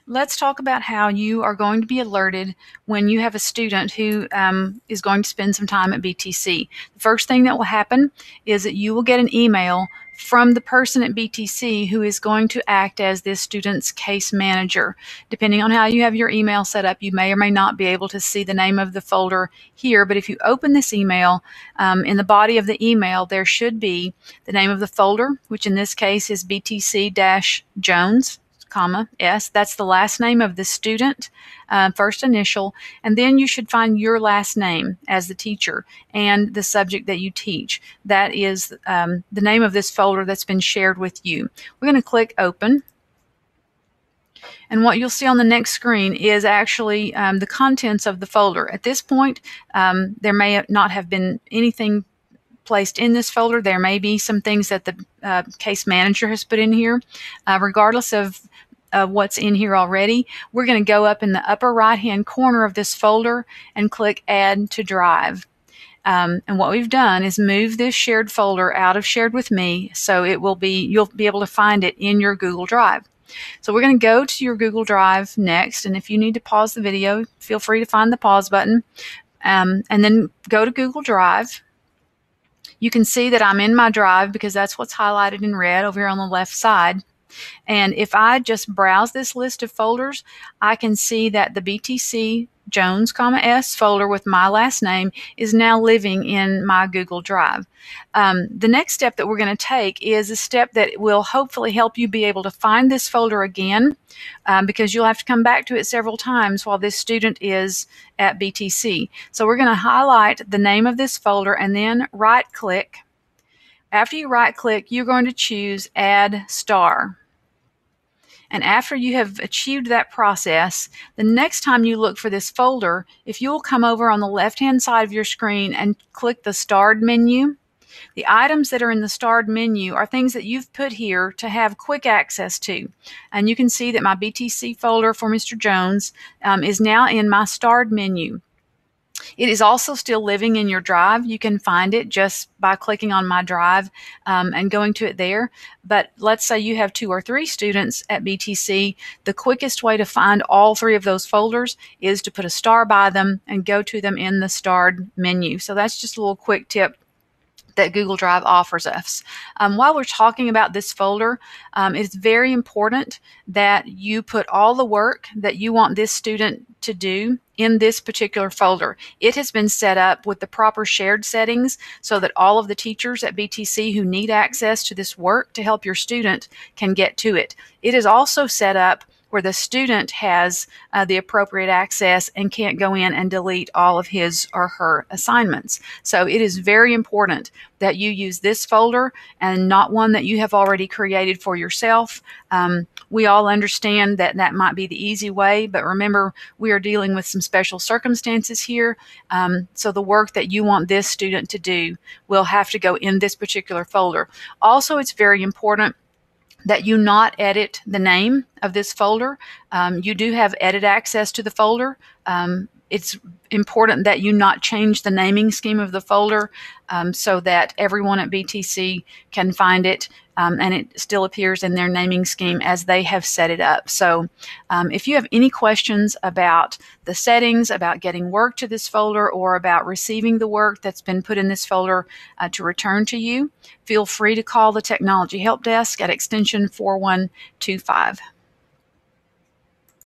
Let's talk about how you are going to be alerted when you have a student who is going to spend some time at BTC. The first thing that will happen is that you will get an email from the person at BTC who is going to act as this student's case manager. Depending on how you have your email set up, you may or may not be able to see the name of the folder here, but if you open this email, in the body of the email there should be the name of the folder, which in this case is BTC-Jones. S. That's the last name of the student, first initial, and then you should find your last name as the teacher and the subject that you teach. That is the name of this folder that's been shared with you. We're going to click Open. And what you'll see on the next screen is actually the contents of the folder. At this point, there may not have been anything placed in this folder. There may be some things that the case manager has put in here. Regardless of what's in here already, we're going to go up in the upper right hand corner of this folder and click Add to Drive. And what we've done is move this shared folder out of Shared with Me, so you'll be able to find it in your Google Drive. So we're going to go to your Google Drive next, and if you need to pause the video, feel free to find the pause button, and then go to Google Drive. You can see that I'm in my drive because that's what's highlighted in red over here on the left side. And if I just browse this list of folders, I can see that the BTC Jones, S folder with my last name is now living in my Google Drive. The next step that we're going to take is a step that will hopefully help you be able to find this folder again, because you'll have to come back to it several times while this student is at BTC. So we're going to highlight the name of this folder and then right-click. After you right-click, you're going to choose Add Star. And after you have achieved that process, the next time you look for this folder, if you'll come over on the left-hand side of your screen and click the starred menu, the items that are in the starred menu are things that you've put here to have quick access to. And you can see that my BTC folder for Mr. Jones is now in my starred menu. It is also still living in your drive. You can find it just by clicking on My Drive and going to it there. But let's say you have 2 or 3 students at BTC. The quickest way to find all 3 of those folders is to put a star by them and go to them in the starred menu. So that's just a little quick tip that Google Drive offers us. While we're talking about this folder, it's very important that you put all the work that you want this student to do in this particular folder. It has been set up with the proper shared settings so that all of the teachers at BTC who need access to this work to help your student can get to it. It is also set up where the student has the appropriate access and can't go in and delete all of his or her assignments. So it is very important that you use this folder and not one that you have already created for yourself. We all understand that that might be the easy way, but remember, we are dealing with some special circumstances here. So the work that you want this student to do will have to go in this particular folder. Also, it's very important that you not edit the name of this folder. You do have edit access to the folder. It's important that you not change the naming scheme of the folder so that everyone at BTC can find it and it still appears in their naming scheme as they have set it up. So if you have any questions about the settings, about getting work to this folder, or about receiving the work that's been put in this folder to return to you, feel free to call the Technology Help Desk at extension 4125.